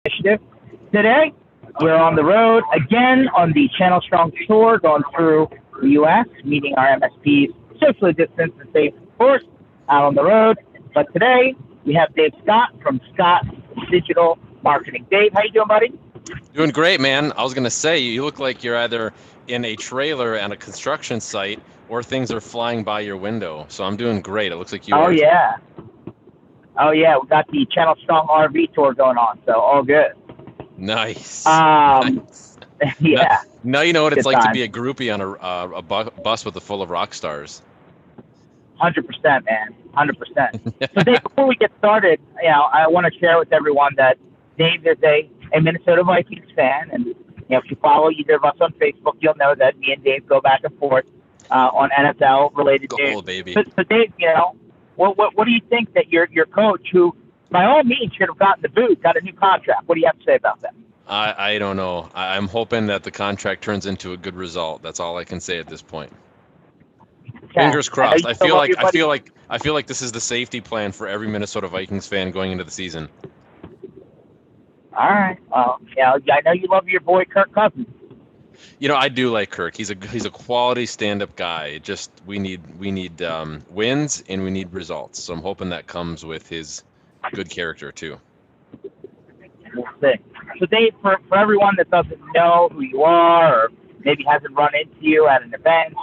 Initiative. Today, we're on the road again on the Channel Strong tour, going through the U.S., meeting our MSPs socially distanced and safe, of course, out on the road. But today, we have Dave Scott from Scott Digital Marketing. Dave, how you doing, buddy? Doing great, man. I was going to say, you look like you're either in a trailer at a construction site or things are flying by your window. So I'm doing great. It looks like you are. Yeah. Oh, yeah. We got the Channel Strong RV tour going on, so all good. Nice. Nice. Yeah. Now you know what it's Good like time. to be a groupie on a bus with a full of rock stars. 100%, man. 100%. So, Dave, before we get started, I want to share with everyone that Dave is a Minnesota Vikings fan, and if you follow either of us on Facebook, you'll know that me and Dave go back and forth on NFL-related news. Goal, baby. So, Dave, what do you think that your coach, who by all means should have gotten the boot, got a new contract? What do you have to say about that? I don't know. I'm hoping that the contract turns into a good result. That's all I can say at this point. Fingers crossed. I feel like this is the safety plan for every Minnesota Vikings fan going into the season. All right. Well, I know you love your boy Kirk Cousins. I do like Kirk. He's a quality stand-up guy. Just we need wins and we need results. So I'm hoping that comes with his good character too. We'll see. So Dave, for everyone that doesn't know who you are, or maybe hasn't run into you at an event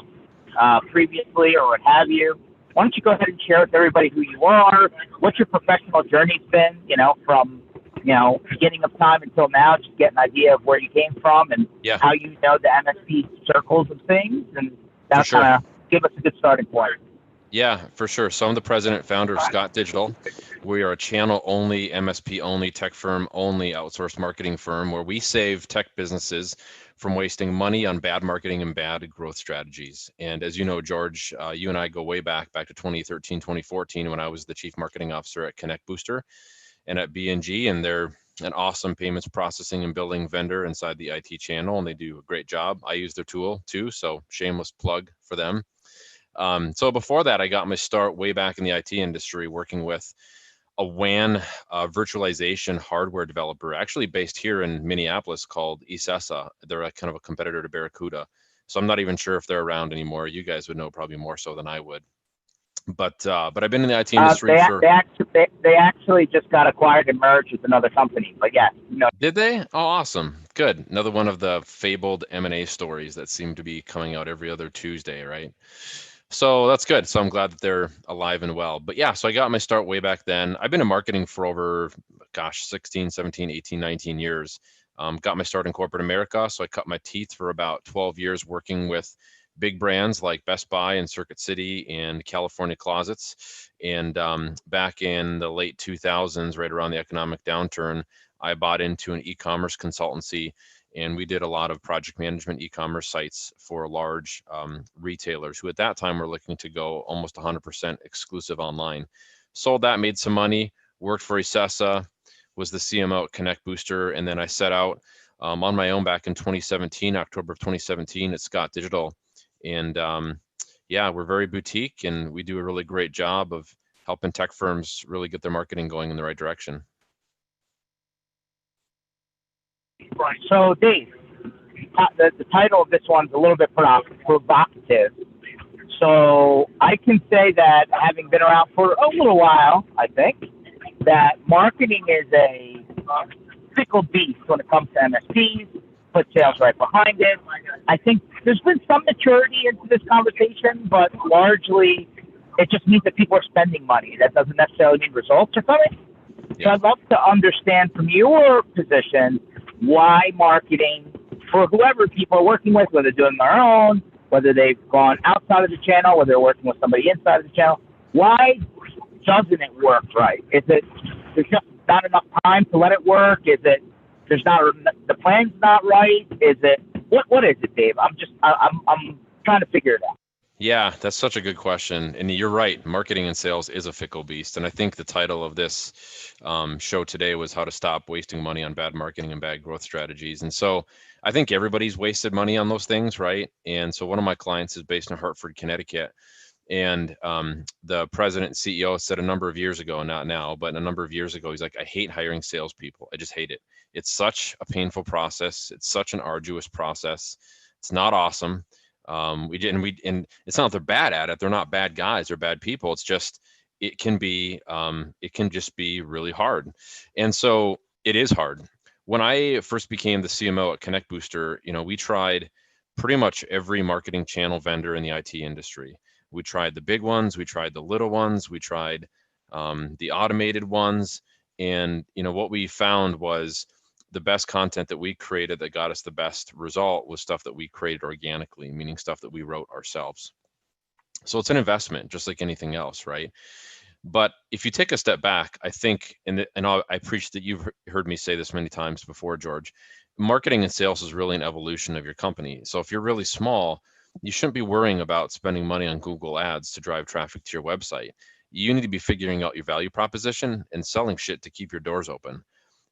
previously or what have you, why don't you go ahead and share with everybody who you are, what your professional journey's been, from beginning of time until now, just get an idea of where you came from and how you know the MSP circles of things, and that'll kind of give us a good starting point. Yeah, for sure. So I'm the president, founder of Scott Digital. We are a channel-only, MSP-only, tech firm-only outsourced marketing firm where we save tech businesses from wasting money on bad marketing and bad growth strategies. And as you know, George, you and I go way back to 2013, 2014, when I was the chief marketing officer at Connect Booster and at B&G, and they're an awesome payments processing and billing vendor inside the IT channel, and they do a great job. I use their tool too, so shameless plug for them. So before that, I got my start way back in the IT industry working with a WAN virtualization hardware developer, actually based here in Minneapolis, called Ecessa. They're a kind of a competitor to Barracuda. So I'm not even sure if they're around anymore. You guys would know probably more so than I would. But I've been in the IT industry they actually just got acquired and merged with another company. But yeah, Did they? Oh, awesome. Good. Another one of the fabled M&A stories that seem to be coming out every other Tuesday, right? So that's good. So I'm glad that they're alive and well. But yeah, so I got my start way back then. I've been in marketing for over, 16, 17, 18, 19 years. Got my start in corporate America. So I cut my teeth for about 12 years working with big brands like Best Buy and Circuit City and California Closets. And back in the late 2000s, right around the economic downturn, I bought into an e-commerce consultancy, and we did a lot of project management e-commerce sites for large retailers who at that time were looking to go almost 100% exclusive online. Sold that, made some money, worked for Ecessa, was the CMO at Connect Booster, and then I set out on my own back in 2017, October of 2017 at Scott Digital. And we're very boutique, and we do a really great job of helping tech firms really get their marketing going in the right direction. So, Dave, the title of this one's a little bit provocative. So I can say that, having been around for a little while, I think, that marketing is a fickle beast when it comes to MSPs. Put sales right behind it. I think there's been some maturity into this conversation, but largely it just means that people are spending money. That doesn't necessarily mean results are coming. Yeah. So I'd love to understand from your position why marketing, for whoever people are working with, whether they're doing their own, whether they've gone outside of the channel, whether they're working with somebody inside of the channel, why doesn't it work right? Is it there's just not enough time to let it work? Is it the plan's not right? Is it what is it, Dave? I'm trying to figure it out. Yeah, that's such a good question. And you're right. Marketing and sales is a fickle beast. And I think the title of this show today was how to stop wasting money on bad marketing and bad growth strategies. And so I think everybody's wasted money on those things, right? And so one of my clients is based in Hartford, Connecticut. And the president and CEO said a number of years ago, not now, but a number of years ago, he's like, I hate hiring salespeople. I just hate it. It's such a painful process. It's such an arduous process. It's not awesome. And it's not that they're bad at it. They're not bad guys. They're bad people. It's just, it can just be really hard. And so it is hard. When I first became the CMO at Connect Booster, we tried pretty much every marketing channel vendor in the IT industry. We tried the big ones, we tried the little ones, we tried the automated ones. And what we found was the best content that we created that got us the best result was stuff that we created organically, meaning stuff that we wrote ourselves. So it's an investment, just like anything else, right? But if you take a step back, I think, I appreciate that you've heard me say this many times before, George, marketing and sales is really an evolution of your company. So if you're really small, you shouldn't be worrying about spending money on Google ads to drive traffic to your website. You need to be figuring out your value proposition and selling shit to keep your doors open.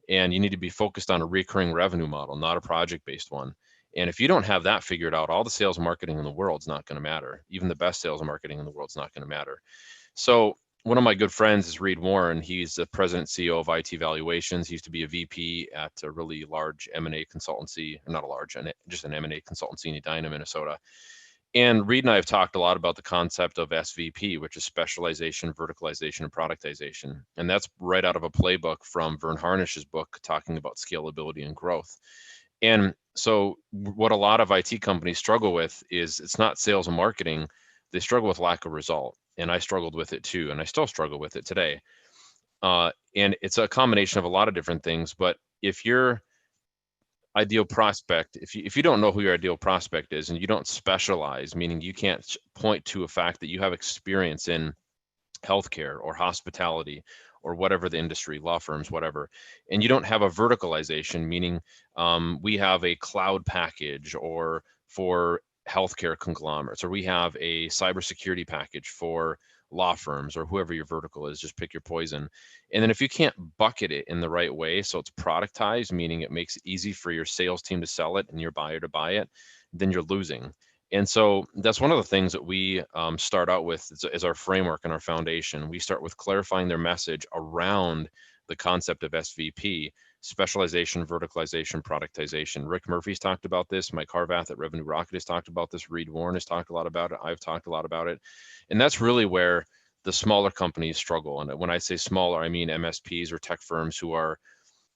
And you need to be focused on a recurring revenue model, not a project-based one. And if you don't have that figured out, all the sales and marketing in the world's not going to matter. Even the best sales and marketing in the world's not going to matter. So one of my good friends is Reed Warren. He's the president CEO of IT Valuations. He used to be a VP at a really large M&A consultancy, not a large, just an M&A consultancy in Edina, Minnesota. And Reed and I have talked a lot about the concept of SVP, which is specialization, verticalization, and productization. And that's right out of a playbook from Vern Harnish's book talking about scalability and growth. And so what a lot of IT companies struggle with is it's not sales and marketing. They struggle with lack of result. And I struggled with it too. And I still struggle with it today. And it's a combination of a lot of different things. But if your ideal prospect, if you don't know who your ideal prospect is and you don't specialize, meaning you can't point to a fact that you have experience in healthcare or hospitality or whatever the industry, law firms, whatever, and you don't have a verticalization, meaning we have a cloud package or for healthcare conglomerates, or we have a cybersecurity package for law firms or whoever your vertical is, just pick your poison. And then if you can't bucket it in the right way, so it's productized, meaning it makes it easy for your sales team to sell it and your buyer to buy it, then you're losing. And so that's one of the things that we start out with is our framework and our foundation. We start with clarifying their message around the concept of SVP, specialization, verticalization, productization. Rick Murphy's talked about this. Mike Harvath at Revenue Rocket has talked about this. Reed Warren has talked a lot about it. I've talked a lot about it. And that's really where the smaller companies struggle. And when I say smaller, I mean MSPs or tech firms who are,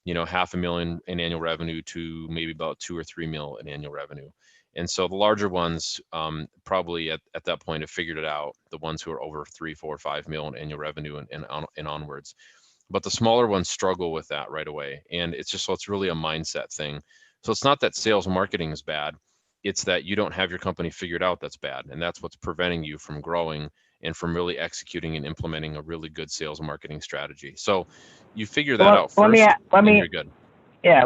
$500,000 in annual revenue to maybe about 2 or 3 mil in annual revenue. And so the larger ones probably at that point have figured it out, the ones who are over 3, 4, 5 mil in annual revenue and onwards. But the smaller ones struggle with that right away. And it's really a mindset thing. So it's not that sales and marketing is bad. It's that you don't have your company figured out that's bad. And that's what's preventing you from growing and from really executing and implementing a really good sales and marketing strategy. So you figure that out first, you're good. Yeah,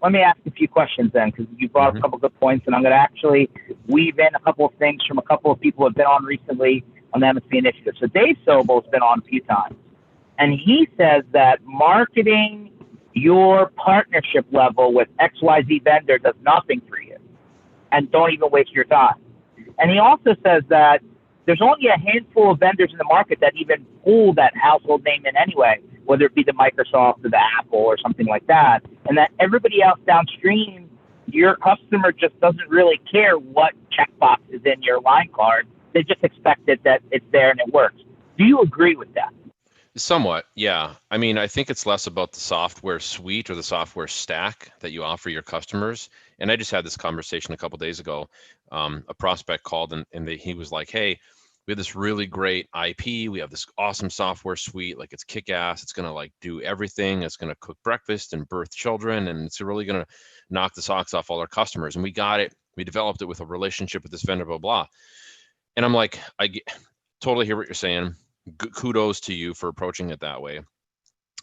let me ask a few questions then, because you brought up a couple good points, and I'm going to actually weave in a couple of things from a couple of people who have been on recently on the MSP initiative. So Dave Sobel has been on a few times, and he says that marketing your partnership level with XYZ vendor does nothing for you, and don't even waste your time. And he also says that there's only a handful of vendors in the market that even pull that household name in anyway, whether it be the Microsoft or the Apple or something like that, and that everybody else downstream, your customer just doesn't really care what checkbox is in your line card. They just expect it that it's there and it works. Do you agree with that? Somewhat, yeah. I mean, I think it's less about the software suite or the software stack that you offer your customers. And I just had this conversation a couple of days ago. A prospect called and he was like, hey, we have this really great IP. We have this awesome software suite. Like, it's kick-ass. It's going to like do everything. It's going to cook breakfast and birth children. And it's really going to knock the socks off all our customers. And we got it. We developed it with a relationship with this vendor, blah, blah. And I'm like, totally hear what you're saying. Kudos to you for approaching it that way.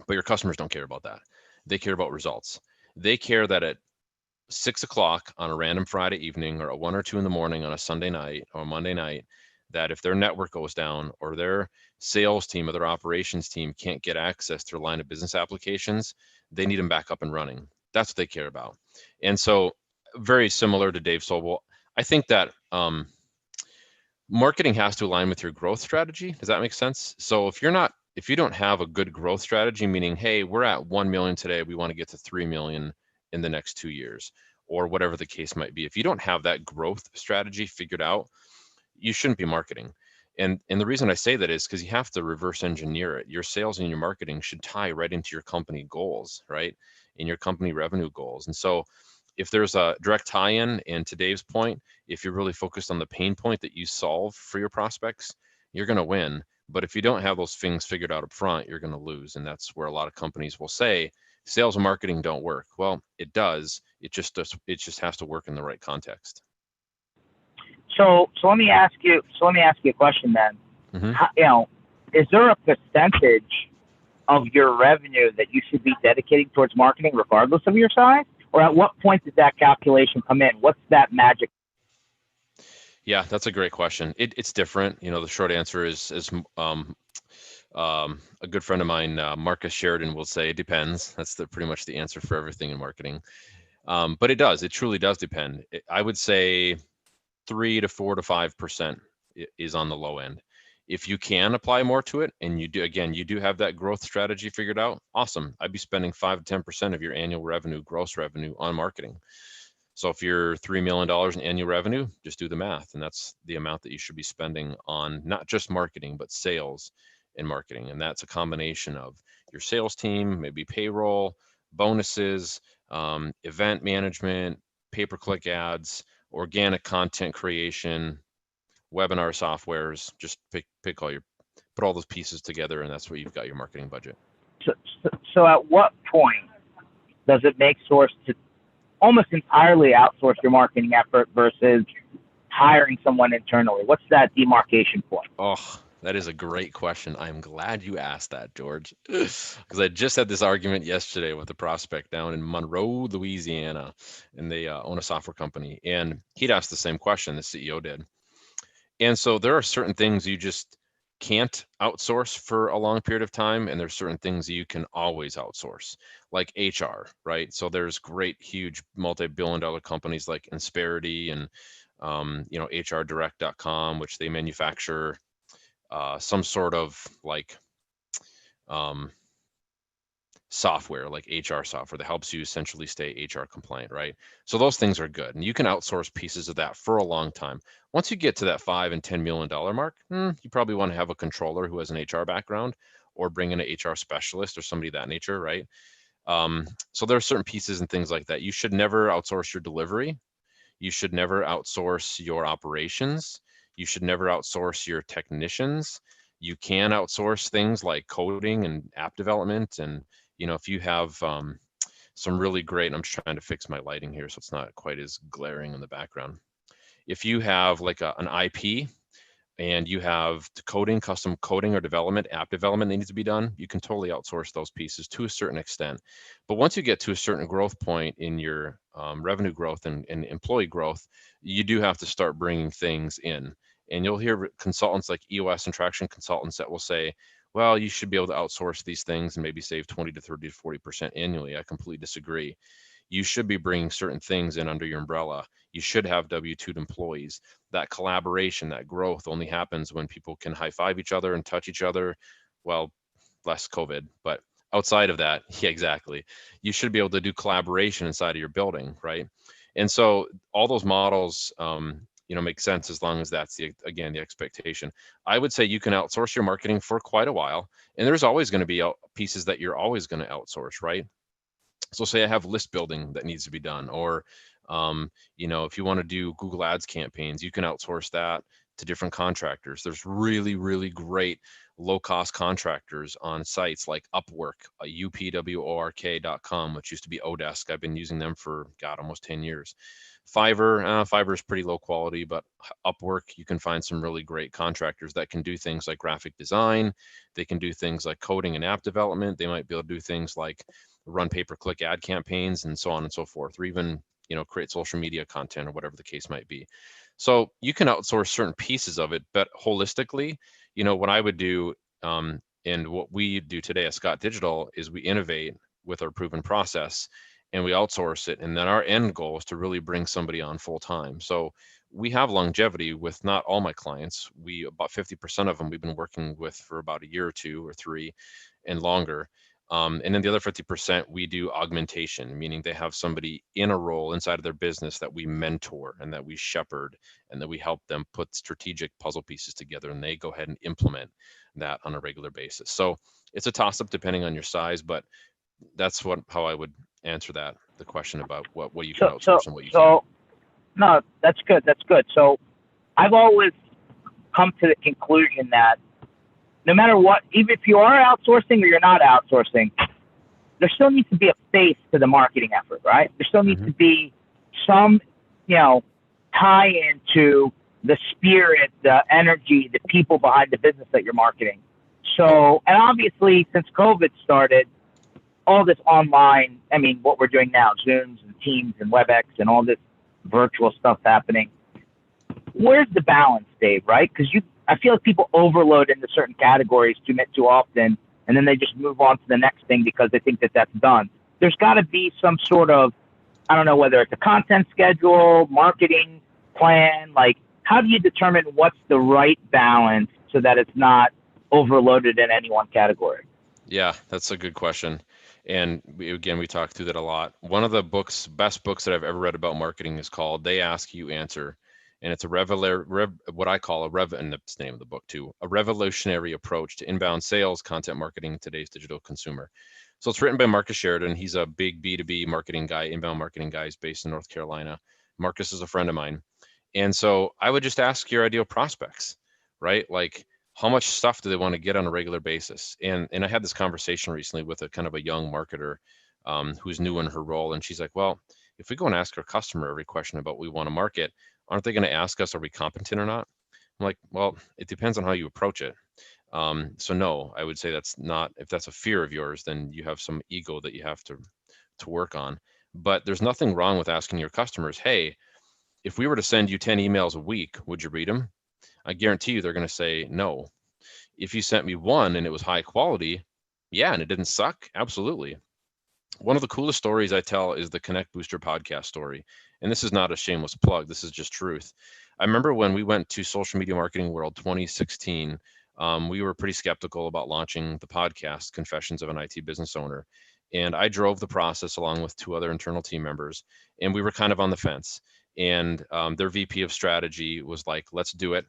But your customers don't care about that. They care about results. They care that at 6 o'clock on a random Friday evening, or at 1 or 2 in the morning on a Sunday night or Monday night, that if their network goes down or their sales team or their operations team can't get access to their line of business applications, they need them back up and running. That's what they care about. And so very similar to Dave Sobel, I think that Marketing has to align with your growth strategy. Does that make sense? So if you don't have a good growth strategy, meaning, hey, we're at 1 million today, we want to get to 3 million in the next 2 years, or whatever the case might be. If you don't have that growth strategy figured out, you shouldn't be marketing. And the reason I say that is because you have to reverse engineer it. Your sales and your marketing should tie right into your company goals, right? In your company revenue goals. And so if there's a direct tie-in, and to Dave's point, if you're really focused on the pain point that you solve for your prospects, you're going to win. But if you don't have those things figured out up front, you're going to lose. And that's where a lot of companies will say sales and marketing don't work. Well, it does. It just does. It just has to work in the right context. So let me ask you. So let me ask you a question then. Mm-hmm. How, is there a percentage of your revenue that you should be dedicating towards marketing, regardless of your size? Or at what point does that calculation come in? What's that magic? Yeah, that's a great question. It's different. The short answer is a good friend of mine, Marcus Sheridan, will say it depends. That's pretty much the answer for everything in marketing. But it does. It truly does depend. I would say 3 to 4 to 5% is on the low end. If you can apply more to it, and you do have that growth strategy figured out, awesome. I'd be spending 5 to 10% of your annual revenue, gross revenue, on marketing. So if you're $3 million in annual revenue, just do the math. And that's the amount that you should be spending on not just marketing, but sales and marketing. And that's a combination of your sales team, maybe payroll, bonuses, event management, pay-per-click ads, organic content creation, webinar softwares. Just put all those pieces together, and that's where you've got your marketing budget. So at what point does it make sense to almost entirely outsource your marketing effort versus hiring someone internally? What's that demarcation point? Oh, that is a great question. I'm glad you asked that, George, because I just had this argument yesterday with a prospect down in Monroe, Louisiana, and they own a software company. And he'd asked the same question, the CEO did. And so there are certain things you just can't outsource for a long period of time, and there's certain things you can always outsource, like HR, right? So there's great, huge, multi-billion-dollar companies like Insperity and HRdirect.com, which they manufacture some sort of like software, like HR software that helps you essentially stay HR compliant, right? So those things are good, and you can outsource pieces of that for a long time. Once you get to that $5 and $10 million mark, you probably want to have a controller who has an HR background, or bring in an HR specialist or somebody of that nature, right? So there are certain pieces and things like that. You should never outsource your delivery. You should never outsource your operations. You should never outsource your technicians. You can outsource things like coding and app development. And, if you have some really great, I'm just trying to fix my lighting here so it's not quite as glaring in the background. If you have like an IP, and you have custom coding or development, app development that needs to be done, you can totally outsource those pieces to a certain extent. But once you get to a certain growth point in your revenue growth and employee growth, you do have to start bringing things in. And you'll hear consultants like EOS and Traction consultants that will say, well, you should be able to outsource these things and maybe save 20 to 30 to 40% annually. I completely disagree. You should be bringing certain things in under your umbrella. You should have W-2 employees. That collaboration, that growth only happens when people can high five each other and touch each other. Well, less COVID, but outside of that, yeah, exactly. You should be able to do collaboration inside of your building, right? And so all those models, make sense as long as that's the expectation. I would say you can outsource your marketing for quite a while, and there's always going to be pieces that you're always going to outsource, right? So say I have list building that needs to be done, or if you want to do Google Ads campaigns, you can outsource that to different contractors. There's really, really great low-cost contractors on sites like Upwork, upwork.com, which used to be Odesk. I've been using them for, almost 10 years. Fiverr is pretty low quality, but Upwork, you can find some really great contractors that can do things like graphic design. They can do things like coding and app development. They might be able to do things like run pay-per-click ad campaigns and so on and so forth, or even create social media content or whatever the case might be. So you can outsource certain pieces of it, but holistically, what I would do, and what we do today at Scott Digital, is we innovate with our proven process and we outsource it. And then our end goal is to really bring somebody on full time. So we have longevity with not all my clients. About 50% of them we've been working with for about a year or two or three and longer. And then the other 50%, we do augmentation, meaning they have somebody in a role inside of their business that we mentor and that we shepherd and that we help them put strategic puzzle pieces together, and they go ahead and implement that on a regular basis. So it's a toss up depending on your size, but that's how I would answer the question about what you can outsource and what you can't. No, that's good. That's good. So I've always come to the conclusion that no matter what, even if you are outsourcing or you're not outsourcing, there still needs to be a face to the marketing effort, right? There still needs to be some, tie into the spirit, the energy, the people behind the business that you're marketing. So, and obviously since COVID started, all this online, what we're doing now, Zooms and Teams and WebEx and all this virtual stuff happening. Where's the balance, Dave, right? Because I feel like people overload into certain categories too often, and then they just move on to the next thing because they think that that's done. There's got to be some sort of, I don't know, whether it's a content schedule, marketing plan, like how do you determine what's the right balance so that it's not overloaded in any one category? Yeah, that's a good question. And we talked through that a lot. One of the best books that I've ever read about marketing is called They Ask You Answer. And it's what I call and that's the name of the book too, a revolutionary approach to inbound sales, content marketing in today's digital consumer. So it's written by Marcus Sheridan. He's a big B2B marketing guy, inbound marketing guy. He's based in North Carolina. Marcus is a friend of mine. And so I would just ask your ideal prospects, right? Like, how much stuff do they want to get on a regular basis? And I had this conversation recently with a kind of a young marketer who's new in her role. And she's like, well, if we go and ask our customer every question about what we want to market, aren't they going to ask us, are we competent or not? I'm like, well, it depends on how you approach it. So no, I would say that's not, if that's a fear of yours, then you have some ego that you have to work on. But there's nothing wrong with asking your customers, hey, if we were to send you 10 emails a week, would you read them? I guarantee you they're going to say no. If you sent me one and it was high quality, yeah, and it didn't suck, absolutely. One of the coolest stories I tell is the Connect Booster podcast story. And this is not a shameless plug. This is just truth. I remember when we went to Social Media Marketing World 2016, we were pretty skeptical about launching the podcast, Confessions of an IT Business Owner. And I drove the process along with two other internal team members, and we were kind of on the fence. And their VP of strategy was like, let's do it.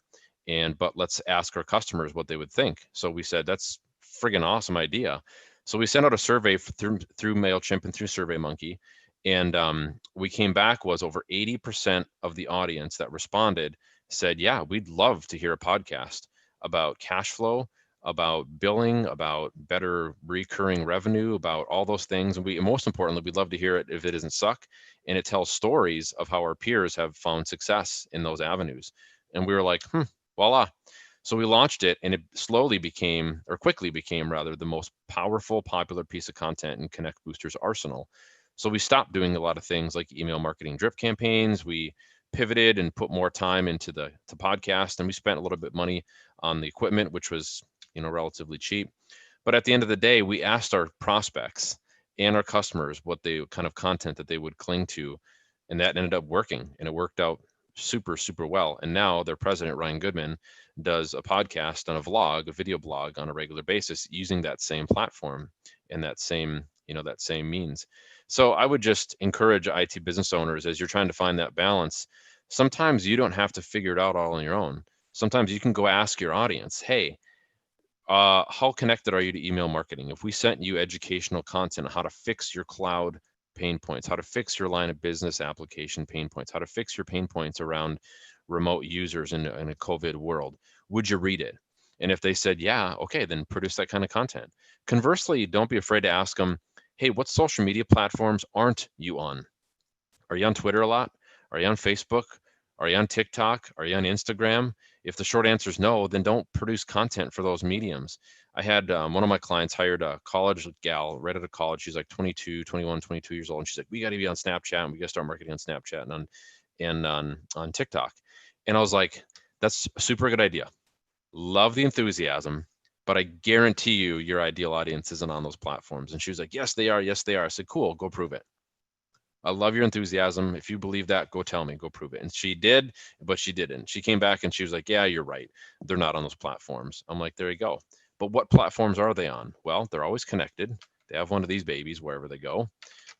But let's ask our customers what they would think. So we said, that's friggin' awesome idea. So we sent out a survey through MailChimp and through SurveyMonkey. And we came back was over 80% of the audience that responded said, yeah, we'd love to hear a podcast about cash flow, about billing, about better recurring revenue, about all those things. And most importantly, we'd love to hear it if it doesn't suck. And it tells stories of how our peers have found success in those avenues. And we were like, voila. So we launched it, and it quickly became the most powerful, popular piece of content in Connect Booster's arsenal. So we stopped doing a lot of things like email marketing drip campaigns. We pivoted and put more time into the podcast, and we spent a little bit of money on the equipment, which was, relatively cheap. But at the end of the day, we asked our prospects and our customers what kind of content that they would cling to, and that ended up working, and it worked out super, super well. And now their president, Ryan Goodman, does a podcast and a video blog on a regular basis using that same platform and that same means. So I would just encourage IT business owners, as you're trying to find that balance, sometimes you don't have to figure it out all on your own. Sometimes you can go ask your audience, hey, how connected are you to email marketing? If we sent you educational content on how to fix your cloud pain points, how to fix your line of business application pain points, how to fix your pain points around remote users in a COVID world, would you read it? And if they said, yeah, okay, then produce that kind of content. Conversely, don't be afraid to ask them, hey, what social media platforms aren't you on? Are you on Twitter a lot? Are you on Facebook? Are you on TikTok? Are you on Instagram? If the short answer is no, then don't produce content for those mediums. I had one of my clients hired a college gal right out of college. She's like 22 years old. And she's like, we got to be on Snapchat, and we got to start marketing on Snapchat and on TikTok. And I was like, that's a super good idea. Love the enthusiasm, but I guarantee you your ideal audience isn't on those platforms. And she was like, yes, they are. Yes, they are. I said, cool, go prove it. I love your enthusiasm. If you believe that, go tell me, go prove it. And she did, but she didn't. She came back and she was like, yeah, you're right. They're not on those platforms. I'm like, there you go. But what platforms are they on? Well, they're always connected. They have one of these babies wherever they go.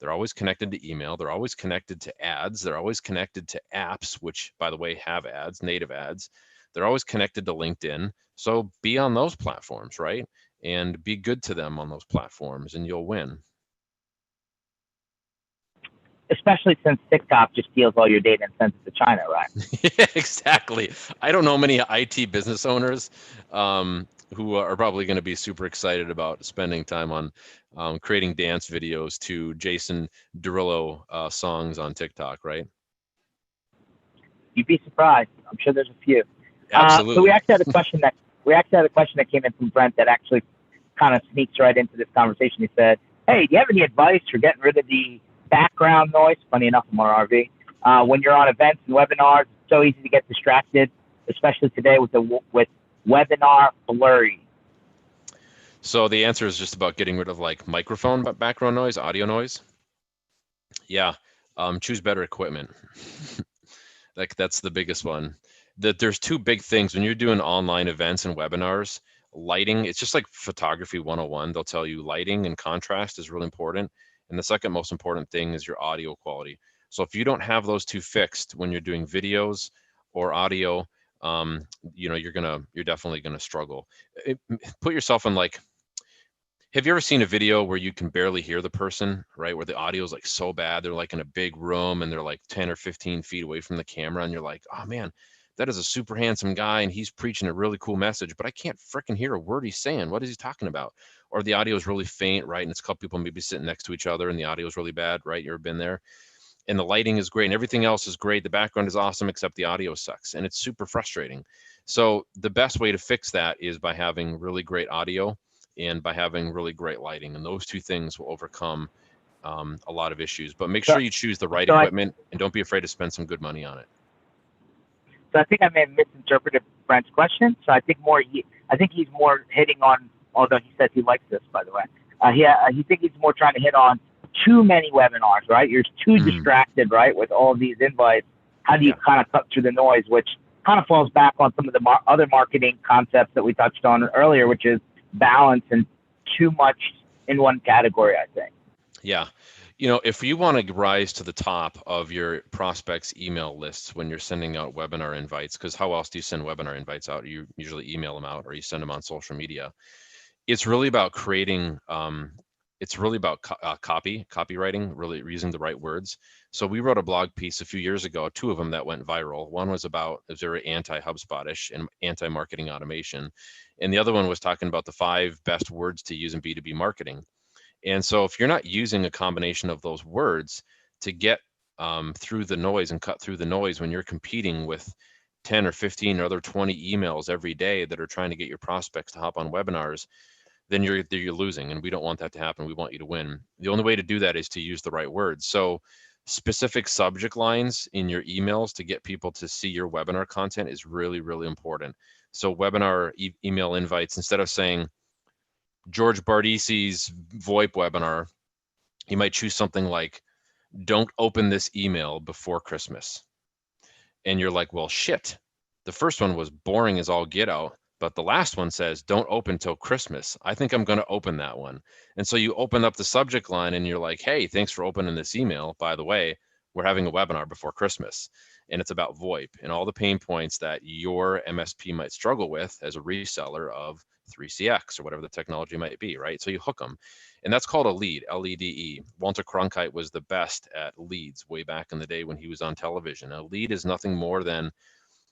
They're always connected to email. They're always connected to ads. They're always connected to apps, which, by the way, have ads, native ads. They're always connected to LinkedIn. So be on those platforms, right? And be good to them on those platforms, and you'll win. Especially since TikTok just steals all your data and sends it to China, right? Yeah, exactly. I don't know many IT business owners who are probably going to be super excited about spending time on creating dance videos to Jason Derulo songs on TikTok, right? You'd be surprised. I'm sure there's a few. Absolutely. So we actually had a question that came in from Brent that actually kind of sneaks right into this conversation. He said, "Hey, do you have any advice for getting rid of the background noise?" Funny enough, I'm on RV. When you're on events and webinars, it's so easy to get distracted, especially today with webinar blurry. So the answer is just about getting rid of like microphone background noise, audio noise. Yeah, choose better equipment. Like that's the biggest one. There's two big things when you're doing online events and webinars. Lighting, it's just like photography 101. They'll tell you lighting and contrast is really important. And the second most important thing is your audio quality. So if you don't have those two fixed when you're doing videos or audio, you're definitely gonna struggle. Put yourself in like, have you ever seen a video where you can barely hear the person, right? Where the audio is like so bad, they're like in a big room and they're like 10 or 15 feet away from the camera, and you're like, oh man, that is a super handsome guy and he's preaching a really cool message, but I can't freaking hear a word he's saying. What is he talking about? Or the audio is really faint, right? And it's a couple people maybe sitting next to each other and the audio is really bad, right? You ever been there? And the lighting is great and everything else is great. The background is awesome, except the audio sucks and it's super frustrating. So the best way to fix that is by having really great audio and by having really great lighting. And those two things will overcome a lot of issues. But make sure you choose the right equipment and don't be afraid to spend some good money on it. So I think I may have misinterpreted Brent's question. So I think he's more hitting on, although he says he likes this, by the way. He think he's more trying to hit on too many webinars, right? You're too distracted, right, with all of these invites. How do you kind of cut through the noise, which kind of falls back on some of the other marketing concepts that we touched on earlier, which is balance and too much in one category, I think. Yeah. You know, if you want to rise to the top of your prospects' email lists when you're sending out webinar invites, because how else do you send webinar invites out? You usually email them out or you send them on social media. It's really about creating, it's really about copywriting, really using the right words. So we wrote a blog piece a few years ago, two of them that went viral. One was very anti-Hubspot-ish and anti-marketing automation. And the other one was talking about the 5 best words to use in B2B marketing. And so if you're not using a combination of those words to get through the noise and cut through the noise when you're competing with 10 or 15 or other 20 emails every day that are trying to get your prospects to hop on webinars, then you're losing, and we don't want that to happen. We want you to win. The only way to do that is to use the right words. So specific subject lines in your emails to get people to see your webinar content is really, really important. So webinar email invites, instead of saying George Bardisi's VoIP webinar, you might choose something like, don't open this email before Christmas. And you're like, well, shit. The first one was boring as all get out. But the last one says, don't open till Christmas. I think I'm going to open that one. And so you open up the subject line and you're like, hey, thanks for opening this email. By the way, we're having a webinar before Christmas. And it's about VoIP and all the pain points that your MSP might struggle with as a reseller of 3CX or whatever the technology might be, right? So you hook them. And that's called a lead, L-E-D-E. Walter Cronkite was the best at leads way back in the day when he was on television. A lead is nothing more than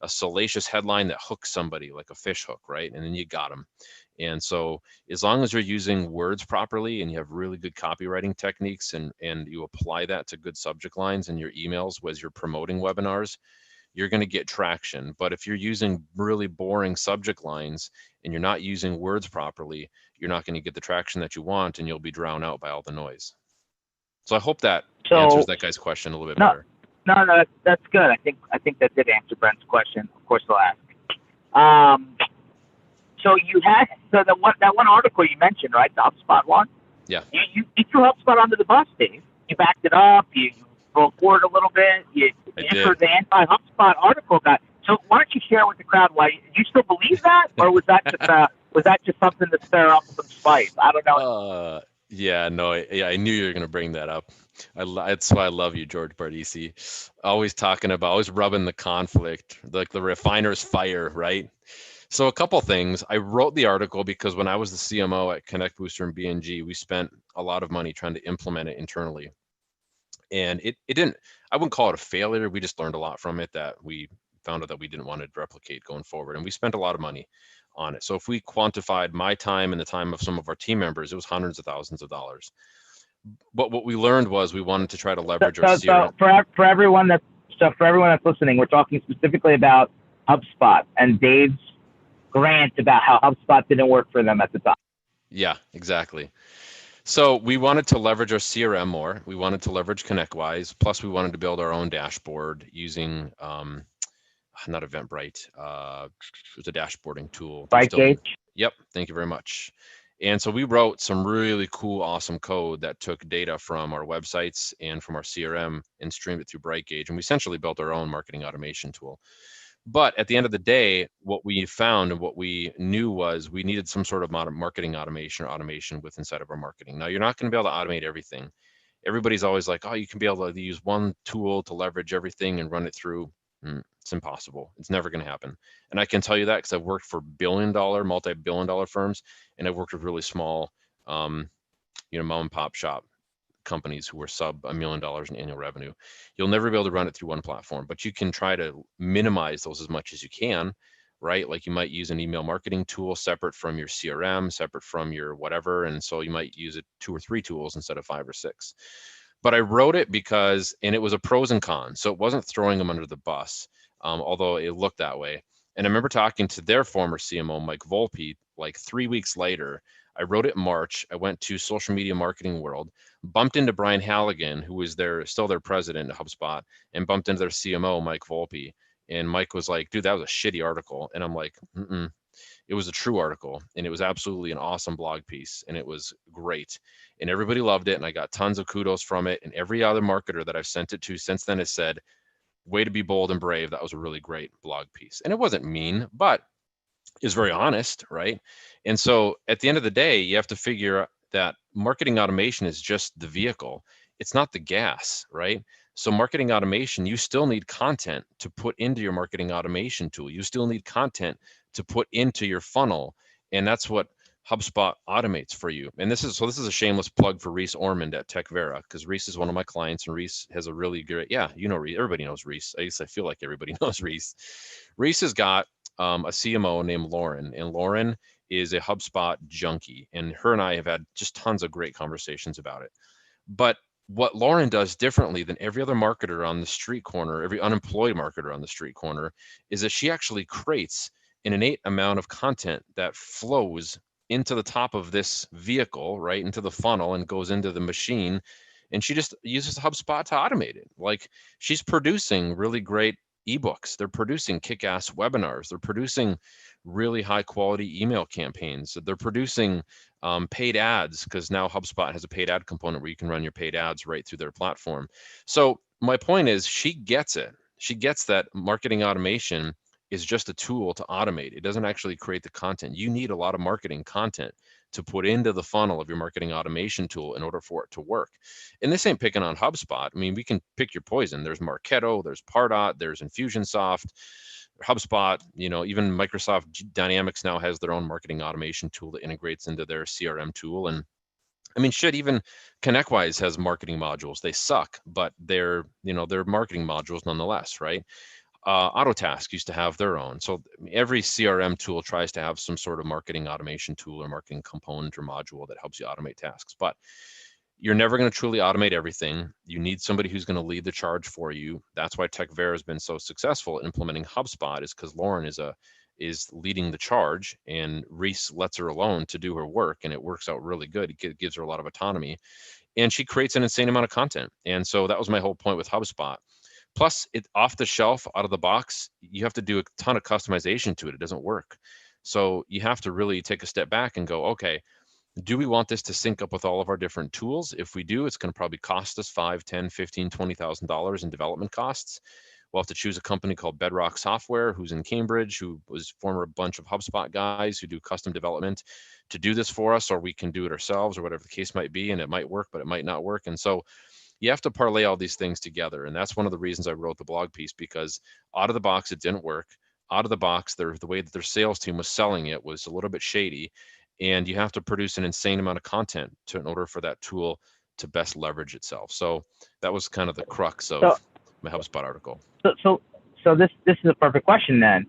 a salacious headline that hooks somebody like a fish hook, right? And then you got them. And so as long as you're using words properly and you have really good copywriting techniques and you apply that to good subject lines in your emails as you're promoting webinars, you're going to get traction. But if you're using really boring subject lines and you're not using words properly, you're not going to get the traction that you want and you'll be drowned out by all the noise. So I hope that answers that guy's question a little bit better. No, that's good. I think that did answer Brent's question. Of course, I'll ask. So that one article you mentioned, right? The HubSpot one. Yeah. You threw HubSpot under the bus, Dave. You backed it up. You scroll forward a little bit. You answer the anti-Hubspot article got. So why don't you share with the crowd why you still believe that, or was that just something to stir up some spice? I don't know. Yeah, no, I knew you were going to bring that up. That's why I love you, George Bardisi. Always always rubbing the conflict, like the refiner's fire, right? So a couple things. I wrote the article because when I was the CMO at Connect Booster and BNG, we spent a lot of money trying to implement it internally. And it didn't, I wouldn't call it a failure. We just learned a lot from it that we found out that we didn't want to replicate going forward. And we spent a lot of money on it. So if we quantified my time and the time of some of our team members, it was hundreds of thousands of dollars. But what we learned was we wanted to try to leverage our CRM. So for everyone that's listening, we're talking specifically about HubSpot and Dave's rant about how HubSpot didn't work for them at the time. Yeah, exactly. So we wanted to leverage our CRM more. We wanted to leverage ConnectWise. Plus, we wanted to build our own dashboard using not Eventbrite. It was a dashboarding tool. Brightgate. Yep. Thank you very much. And so we wrote some really cool, awesome code that took data from our websites and from our CRM and streamed it through Brightgate. And we essentially built our own marketing automation tool. But at the end of the day, what we found and what we knew was we needed some sort of marketing automation with inside of our marketing. Now, you're not going to be able to automate everything. Everybody's always like, oh, you can be able to use one tool to leverage everything and run it through. It's impossible. It's never going to happen. And I can tell you that because I've worked for billion-dollar, multi-billion-dollar firms, and I've worked with really small, mom and pop shop companies who are sub $1 million in annual revenue. You'll never be able to run it through one platform, but you can try to minimize those as much as you can, right? Like you might use an email marketing tool separate from your CRM, separate from your whatever. And so you might use it 2 or 3 tools instead of 5 or 6. But I wrote it because, and it was a pros and cons. So it wasn't throwing them under the bus, although it looked that way. And I remember talking to their former CMO, Mike Volpe, like 3 weeks later. I wrote it in March. I went to Social Media Marketing World, bumped into Brian Halligan, who was still their president at HubSpot, and bumped into their CMO, Mike Volpe. And Mike was like, dude, that was a shitty article. And I'm like, it was a true article. And it was absolutely an awesome blog piece. And it was great. And everybody loved it. And I got tons of kudos from it. And every other marketer that I've sent it to since then has said, way to be bold and brave. That was a really great blog piece. And it wasn't mean, but it was very honest, right? And so at the end of the day, you have to figure that marketing automation is just the vehicle. It's not the gas, right? So marketing automation, you still need content to put into your marketing automation tool. You still need content to put into your funnel. And that's what HubSpot automates for you. And this is a shameless plug for Reese Ormond at TechVera, because Reese is one of my clients, and Reese has a really great, Reese. Everybody knows Reese. I feel like everybody knows Reese. Reese has got a CMO named Lauren, and Lauren is a HubSpot junkie, and her and I have had just tons of great conversations about it. But what Lauren does differently than every other marketer on the street corner, every unemployed marketer on the street corner, is that she actually creates an innate amount of content that flows into the top of this vehicle, right, into the funnel, and goes into the machine. And she just uses HubSpot to automate it. Like, she's producing really great ebooks. They're producing kick-ass webinars. They're producing really high quality email campaigns. They're producing paid ads, because now HubSpot has a paid ad component where you can run your paid ads right through their platform. So my point is, she gets it. She gets that marketing automation is just a tool to automate. It doesn't actually create the content. You need a lot of marketing content to put into the funnel of your marketing automation tool in order for it to work. And this ain't picking on HubSpot. I mean, we can pick your poison. There's Marketo, there's Pardot, there's Infusionsoft, HubSpot, even Microsoft Dynamics now has their own marketing automation tool that integrates into their CRM tool. And I mean, even ConnectWise has marketing modules. They suck, but they're marketing modules nonetheless, right? Autotask used to have their own. So every CRM tool tries to have some sort of marketing automation tool or marketing component or module that helps you automate tasks. But you're never going to truly automate everything. You need somebody who's going to lead the charge for you. That's why TechVera has been so successful at implementing HubSpot, is because Lauren is leading the charge, and Reese lets her alone to do her work, and it works out really good. It gives her a lot of autonomy, and she creates an insane amount of content. And so that was my whole point with HubSpot. Plus, it off the shelf, out of the box, you have to do a ton of customization to it. It doesn't work. So you have to really take a step back and go, okay, Do we want this to sync up with all of our different tools? If we do, it's going to probably cost us $5, $10, $15, $20,000 in development costs. We'll have to choose a company called Bedrock Software, who's in Cambridge, who was former a bunch of HubSpot guys who do custom development to do this for us, or we can do it ourselves, or whatever the case might be. And it might work, but it might not work. And so you have to parlay all these things together. And that's one of the reasons I wrote the blog piece, because out of the box, it didn't work. Out of the box, the way that their sales team was selling it was a little bit shady. And you have to produce an insane amount of content in order for that tool to best leverage itself. So that was kind of the crux So, of my HubSpot article. so this is a perfect question then.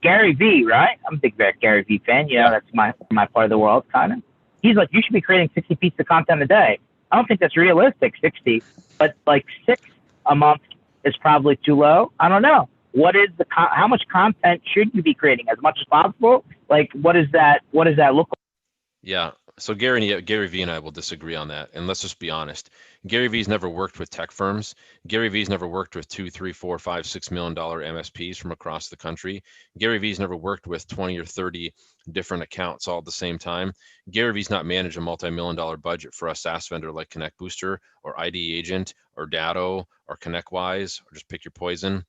Gary V, right? I'm a big Gary V fan. You know, Yeah. that's my part of the world, kind of. He's like, you should be creating 60 pieces of content a day. I don't think that's realistic, 60, but like 6 a month is probably too low. I don't know. What is how much content should you be creating? As much as possible? Like, what does that look like? Yeah. So Gary V and I will disagree on that. And let's just be honest. Gary V's never worked with tech firms. Gary V's never worked with $2, $3, $4, $5, $6 million MSPs from across the country. Gary V's never worked with 20 or 30 different accounts all at the same time. Gary V's not managed a multi-million-dollar budget for a SaaS vendor like Connect Booster or ID Agent or Datto or ConnectWise, or just pick your poison.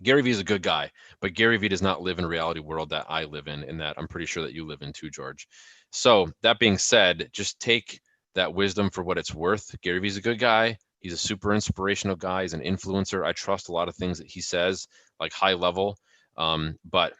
Gary Vee is a good guy, but Gary Vee does not live in a reality world that I live in, and that I'm pretty sure that you live in too, George. So that being said, just take that wisdom for what it's worth. Gary Vee's a good guy. He's a super inspirational guy. He's an influencer. I trust a lot of things that he says, like high level. But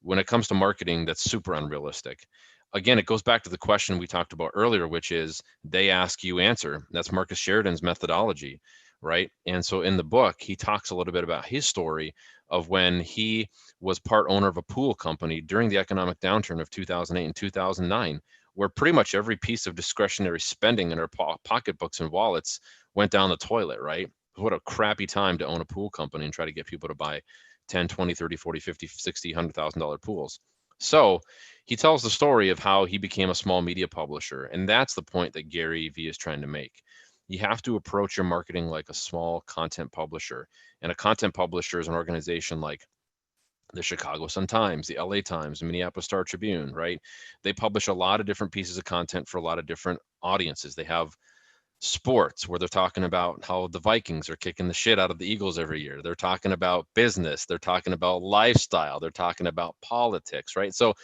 when it comes to marketing, that's super unrealistic. Again, it goes back to the question we talked about earlier, which is they ask, you answer. That's Marcus Sheridan's methodology, right? And so in the book, he talks a little bit about his story of when he was part owner of a pool company during the economic downturn of 2008 and 2009, where pretty much every piece of discretionary spending in our pocketbooks and wallets went down the toilet, right? What a crappy time to own a pool company and try to get people to buy 10, 20, 30, 40, 50, 60, $100,000 pools. So he tells the story of how he became a small media publisher. And that's the point that Gary Vee is trying to make. You have to approach your marketing like a small content publisher. And a content publisher is an organization like the Chicago Sun-Times, the LA Times, the Minneapolis Star Tribune, right? They publish a lot of different pieces of content for a lot of different audiences. They have sports where they're talking about how the Vikings are kicking the shit out of the Eagles every year. They're talking about business. They're talking about lifestyle. They're talking about politics, right? So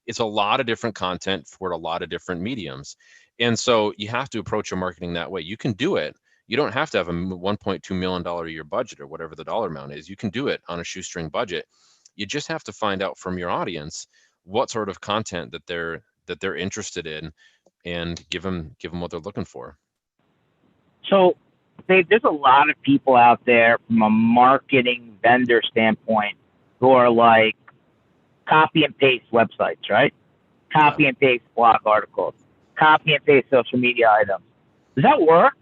it's a lot of different content for a lot of different mediums. And so you have to approach your marketing that way. You can do it. You don't have to have a $1.2 million a year budget or whatever the dollar amount is. You can do it on a shoestring budget. You just have to find out from your audience what sort of content that they're interested in, and give them what they're looking for. So, Dave, there's a lot of people out there from a marketing vendor standpoint who are like copy and paste websites, right? Copy and paste blog articles, copy and paste social media items. Does that work?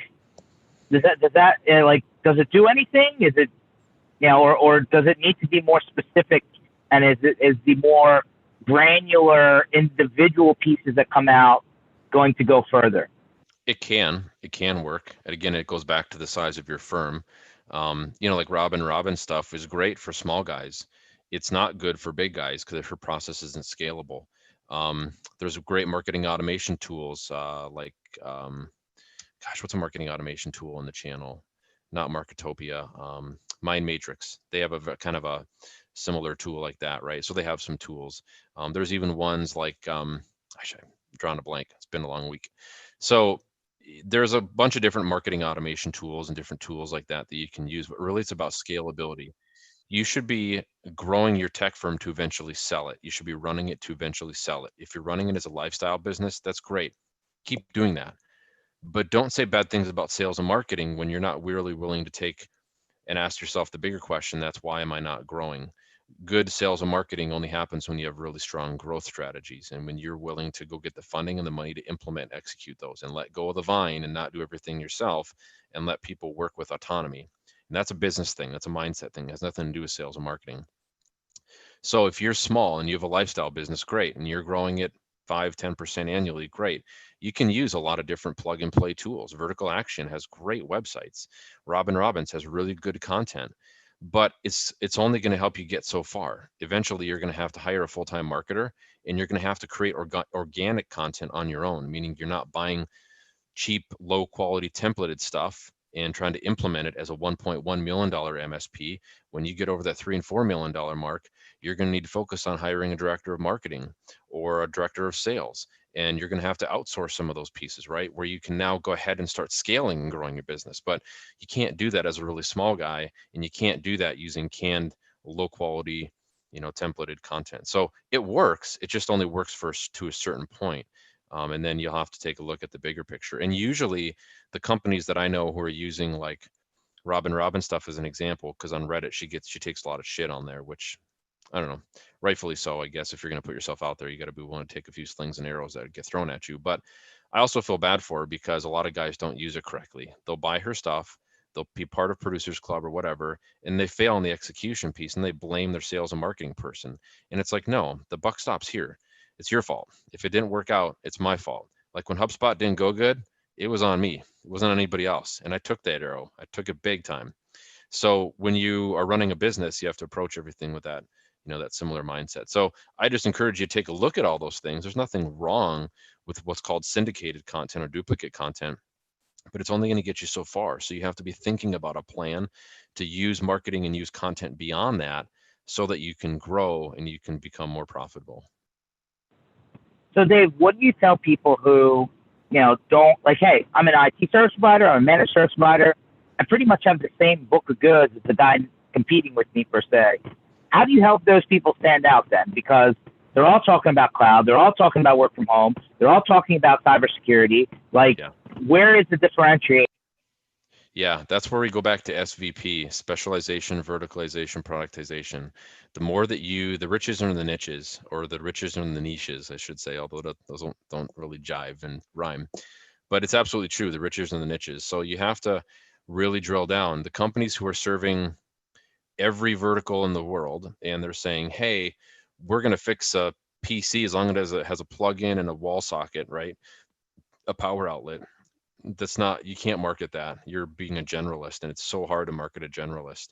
Does it do anything? Is it, or does it need to be more specific? And is the more granular individual pieces that come out going to go further? It can work. And again, it goes back to the size of your firm. Like Robin stuff is great for small guys. It's not good for big guys because her process isn't scalable. There's great marketing automation tools what's a marketing automation tool in the channel? Not Marketopia, Mind Matrix. They have a kind of a similar tool like that, right? So they have some tools. There's even ones like, actually, I'm drawing a blank. It's been a long week. So there's a bunch of different marketing automation tools and different tools like that you can use, but really it's about scalability. You should be growing your tech firm to eventually sell it. You should be running it to eventually sell it. If you're running it as a lifestyle business, that's great. Keep doing that. But don't say bad things about sales and marketing when you're not really willing to take and ask yourself the bigger question. That's why am I not growing? Good sales and marketing only happens when you have really strong growth strategies and when you're willing to go get the funding and the money to implement, execute those, and let go of the vine and not do everything yourself and let people work with autonomy. And that's a business thing. That's a mindset thing. It has nothing to do with sales and marketing. So if you're small and you have a lifestyle business, great, and you're growing it 5-10% annually, great. You can use a lot of different plug and play tools. Vertical Action has great websites. Robin Robbins has really good content. but it's only going to help you get so far. Eventually, you're going to have to hire a full-time marketer, and you're going to have to create organic content on your own, meaning you're not buying cheap, low quality templated stuff and trying to implement it as a $1.1 million MSP. When you get over that $3 and $4 million mark, you're going to need to focus on hiring a director of marketing or a director of sales. And you're going to have to outsource some of those pieces, right? Where you can now go ahead and start scaling and growing your business. But you can't do that as a really small guy, and you can't do that using canned, low quality, templated content. So it works. It just only works to a certain point. And then you'll have to take a look at the bigger picture. And usually the companies that I know who are using like Robin stuff as an example, because on Reddit she takes a lot of shit on there, which I don't know, rightfully so, I guess. If you're going to put yourself out there, you got to be willing to take a few slings and arrows that get thrown at you. But I also feel bad for her because a lot of guys don't use it correctly. They'll buy her stuff, they'll be part of Producers Club or whatever, and they fail on the execution piece and they blame their sales and marketing person. And it's like, no, the buck stops here. It's your fault. If it didn't work out, it's my fault. Like when Hubspot didn't go good, it was on me. It wasn't on anybody else. And I took that arrow. I took it big time. So when you are running a business, you have to approach everything with that, that similar mindset. So I just encourage you to take a look at all those things. There's nothing wrong with what's called syndicated content or duplicate content, but it's only going to get you so far. So you have to be thinking about a plan to use marketing and use content beyond that so that you can grow and you can become more profitable. So Dave, what do you tell people who, don't like, hey, I'm an IT service provider, I'm a managed service provider, I pretty much have the same book of goods as the guy competing with me per se. How do you help those people stand out then? Because they're all talking about cloud, they're all talking about work from home, they're all talking about cybersecurity. Like, where is the differentiation? Yeah, that's where we go back to SVP, specialization, verticalization, productization. The more that the riches are in the niches, or the riches are in the niches, I should say, although those don't really jive and rhyme. But it's absolutely true, the riches are in the niches. So you have to really drill down. The companies who are serving every vertical in the world, and they're saying, hey, we're going to fix a PC as long as it has a plug-in and a wall socket, right? A power outlet. You can't market that. You're being a generalist, and it's so hard to market a generalist.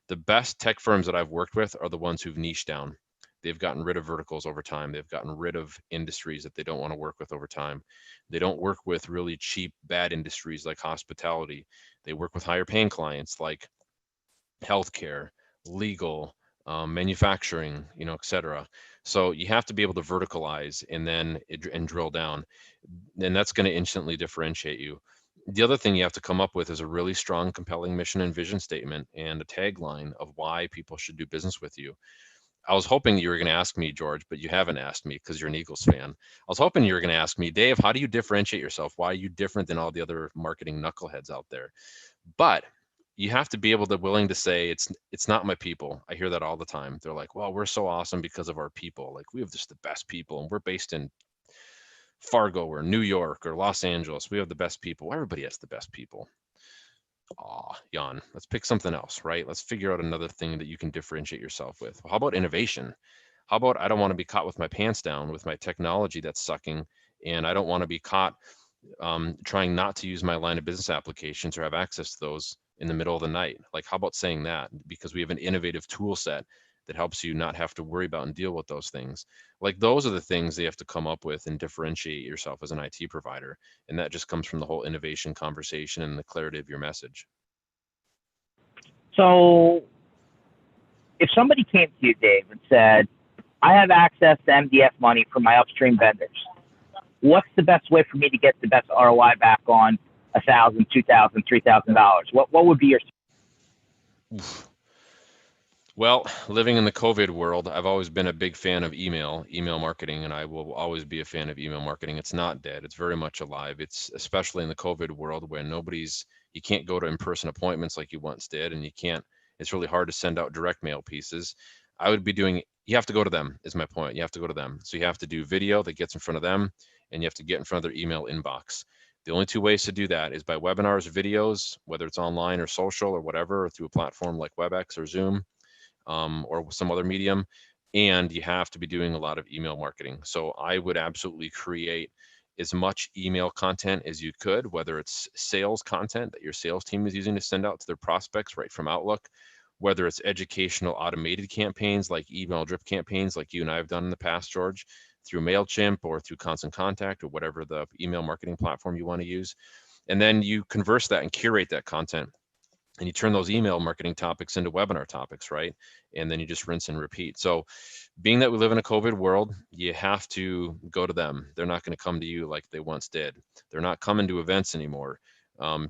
The best tech firms that I've worked with are the ones who've niched down. They've gotten rid of verticals over time. They've gotten rid of industries that they don't want to work with over time. They don't work with really cheap, bad industries like hospitality. They work with higher paying clients like healthcare, legal, manufacturing, et cetera. So you have to be able to verticalize and drill down, and that's going to instantly differentiate you. The other thing you have to come up with is a really strong, compelling mission and vision statement and a tagline of why people should do business with you. I was hoping you were going to ask me, George, but you haven't asked me because you're an Eagles fan. I was hoping you were going to ask me, Dave, how do you differentiate yourself? Why are you different than all the other marketing knuckleheads out there? But you have to be willing to say it's not my people. I hear that all the time. They're like, well, we're so awesome because of our people. Like, we have just the best people, and we're based in Fargo or New York or Los Angeles. We have the best people. Everybody has the best people. Jan, let's pick something else, right? Let's figure out another thing that you can differentiate yourself with. How about innovation? How about I don't want to be caught with my pants down with my technology that's sucking, and I don't want to be caught trying not to use my line of business applications or have access to those in the middle of the night. Like, how about saying that? Because we have an innovative tool set that helps you not have to worry about and deal with those things. Like, those are the things they have to come up with and differentiate yourself as an IT provider. And that just comes from the whole innovation conversation and the clarity of your message. So if somebody came to you, Dave, and said, I have access to MDF money from my upstream vendors, what's the best way for me to get the best ROI back on $1,000, $2,000, $3,000? What would be your? Well, living in the COVID world, I've always been a big fan of email marketing, and I will always be a fan of email marketing. It's not dead. It's very much alive. It's especially in the COVID world when you can't go to in-person appointments like you once did, and it's really hard to send out direct mail pieces. You have to go to them is my point. You have to go to them. So you have to do video that gets in front of them, and you have to get in front of their email inbox. The only two ways to do that is by webinars, videos, whether it's online or social or whatever, or through a platform like WebEx or Zoom. Or some other medium, and you have to be doing a lot of email marketing. So I would absolutely create as much email content as you could, whether it's sales content that your sales team is using to send out to their prospects right from Outlook, whether it's educational automated campaigns like email drip campaigns like you and I have done in the past, George, through MailChimp or through Constant Contact or whatever the email marketing platform you want to use. And then you converse that and curate that content. And you turn those email marketing topics into webinar topics, right? And then you just rinse and repeat. So being that we live in a COVID world, you have to go to them. They're not going to come to you like they once did. They're not coming to events anymore.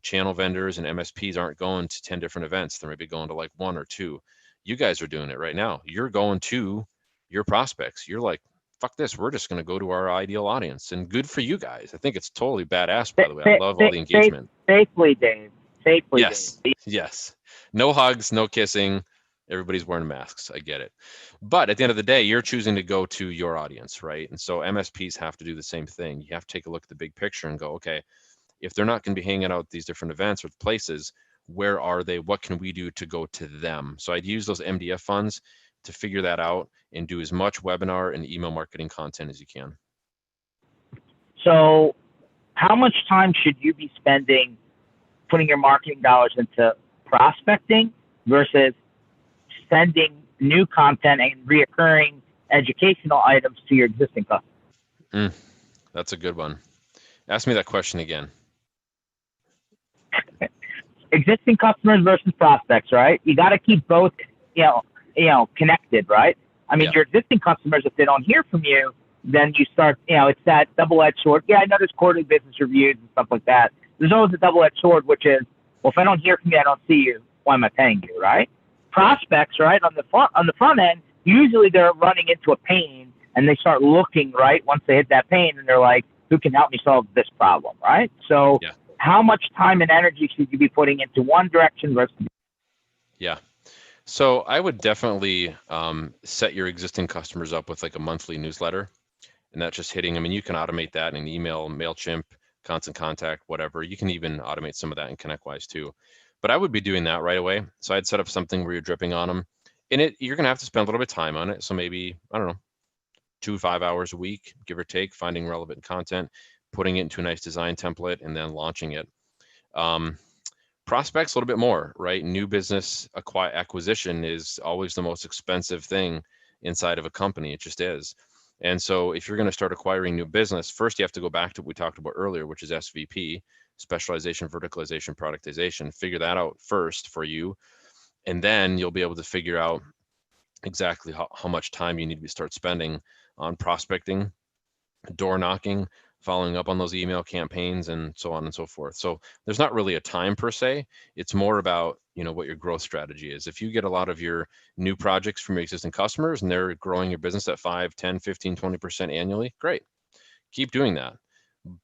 Channel vendors and MSPs aren't going to 10 different events. They're maybe going to like 1 or 2. You guys are doing it right now. You're going to your prospects. You're like, fuck this. We're just going to go to our ideal audience. And good for you guys. I think it's totally badass, by the way. I love all the engagement. Safely, Dave. Safely, Yes. Dave. Yes. No hugs, no kissing. Everybody's wearing masks. I get it. But at the end of the day, you're choosing to go to your audience, right? And so MSPs have to do the same thing. You have to take a look at the big picture and go, okay, if they're not going to be hanging out at these different events or places, where are they? What can we do to go to them? So I'd use those MDF funds to figure that out and do as much webinar and email marketing content as you can. So how much time should you be spending putting your marketing dollars into prospecting versus sending new content and reoccurring educational items to your existing customers? That's a good one. Ask me that question again. Existing customers versus prospects, right? You got to keep both, connected, right? I mean, your existing customers, if they don't hear from you, then you start, it's that double-edged sword. Yeah, I know there's quarterly business reviews and stuff like that. There's always a double-edged sword, which is, well, if I don't hear from you, I don't see you. Why am I paying you, right? Prospects, right, on the front end, usually they're running into a pain and they start looking, right, once they hit that pain, and they're like, who can help me solve this problem, right? So how much time and energy should you be putting into one direction versus the other? Yeah. So I would definitely set your existing customers up with like a monthly newsletter, and that's just hitting. I mean, you can automate that in email, MailChimp, Constant Contact, whatever. You can even automate some of that in ConnectWise too. But I would be doing that right away. So I'd set up something where you're dripping on them. In it, you're going to have to spend a little bit of time on it. So maybe, I don't know, 2 to 5 hours a week, give or take, finding relevant content, putting it into a nice design template, and then launching it. Prospects a little bit more, right? New business acquisition is always the most expensive thing inside of a company. It just is. And so if you're going to start acquiring new business, first you have to go back to what we talked about earlier, which is SVP, specialization, verticalization, productization. Figure that out first for you. And then you'll be able to figure out exactly how much time you need to start spending on prospecting, door knocking, following up on those email campaigns, and so on and so forth. So there's not really a time per se. It's more about, what your growth strategy is. If you get a lot of your new projects from your existing customers and they're growing your business at 5, 10, 15, 20% annually, great. Keep doing that.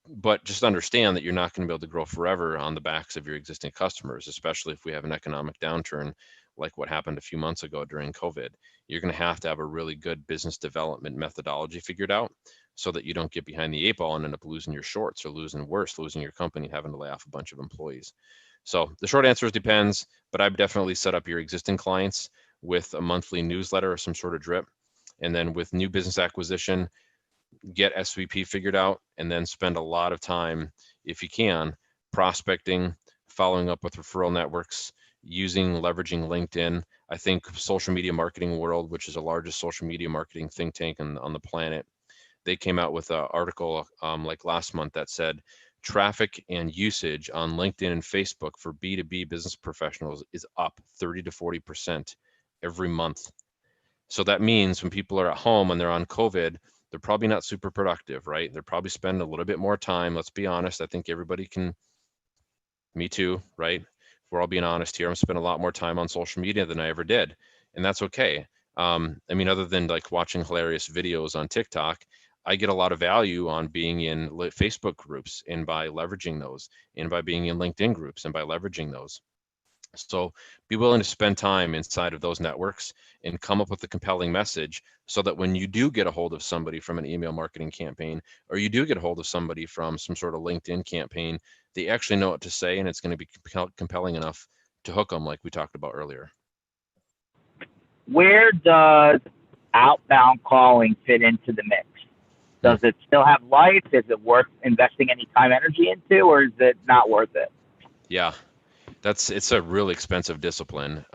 But just understand that you're not going to be able to grow forever on the backs of your existing customers, especially if we have an economic downturn like what happened a few months ago during COVID. You're going to have a really good business development methodology figured out so that you don't get behind the 8 ball and end up losing your shorts or losing your company, having to lay off a bunch of employees. So the short answer is depends, but I've definitely set up your existing clients with a monthly newsletter or some sort of drip. And then with new business acquisition, get SVP figured out, and then spend a lot of time, if you can, prospecting, following up with referral networks, leveraging LinkedIn. I think Social Media Marketing World, which is the largest social media marketing think tank on the planet, they came out with an article like last month that said traffic and usage on LinkedIn and Facebook for B2B business professionals is up 30 to 40% every month. So that means when people are at home and they're on COVID, they're probably not super productive, right? They're probably spending a little bit more time. Let's be honest. I think everybody can, me too, right? If we're all being honest here, I'm spending a lot more time on social media than I ever did. And that's okay. Other than like watching hilarious videos on TikTok, I get a lot of value on being in Facebook groups and by leveraging those, and by being in LinkedIn groups and by leveraging those. So be willing to spend time inside of those networks and come up with a compelling message so that when you do get a hold of somebody from an email marketing campaign, or you do get a hold of somebody from some sort of LinkedIn campaign, they actually know what to say, and it's going to be compelling enough to hook them like we talked about earlier. Where does outbound calling fit into the mix? Does it still have life? Is it worth investing any time, energy into, or is it not worth it? Yeah. It's a really expensive discipline.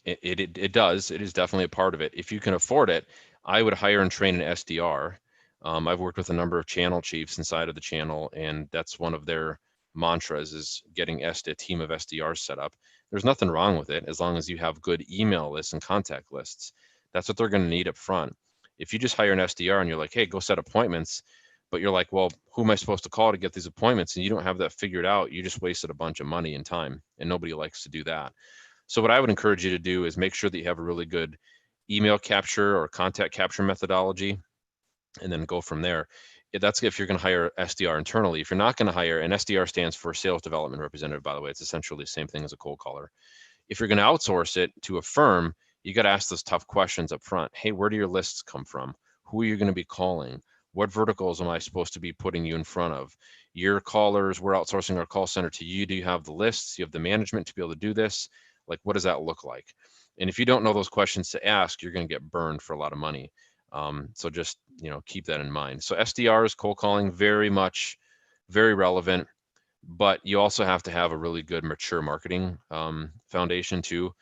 It is definitely a part of it. If you can afford it, I would hire and train an SDR. I've worked with a number of channel chiefs inside of the channel, and that's one of their mantras is getting a team of SDRs set up. There's nothing wrong with it as long as you have good email lists and contact lists. That's what they're going to need up front. If you just hire an SDR and you're like, hey, go set appointments, but you're like, well, who am I supposed to call to get these appointments? And you don't have that figured out. You just wasted a bunch of money and time, and nobody likes to do that. So what I would encourage you to do is make sure that you have a really good email capture or contact capture methodology, and then go from there. That's if you're going to hire SDR internally. If you're not going to hire, and SDR stands for sales development representative, by the way, it's essentially the same thing as a cold caller. If you're going to outsource it to a firm, you got to ask those tough questions up front. Hey, where do your lists come from? Who are you going to be calling? What verticals am I supposed to be putting you in front of? Your callers, we're outsourcing our call center to you. Do you have the lists? You have the management to be able to do this? Like, what does that look like? And if you don't know those questions to ask, you're going to get burned for a lot of money. So just, keep that in mind. So SDRs, cold calling, very relevant, but you also have to have a really good mature marketing foundation too.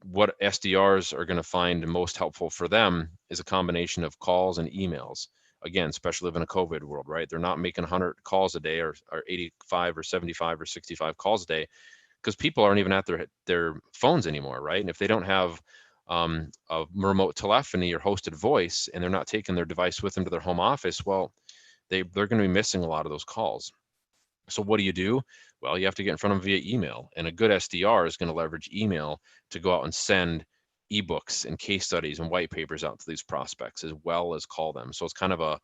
What SDRs are going to find most helpful for them is a combination of calls and emails. Again, especially in a COVID world, right? They're not making 100 calls a day or 85 or 75 or 65 calls a day because people aren't even at their phones anymore, right? And if they don't have a remote telephony or hosted voice and they're not taking their device with them to their home office, well, they're going to be missing a lot of those calls. So what do? Well, you have to get in front of them via email, and a good SDR is going to leverage email to go out and send ebooks and case studies and white papers out to these prospects as well as call them. So it's kind of a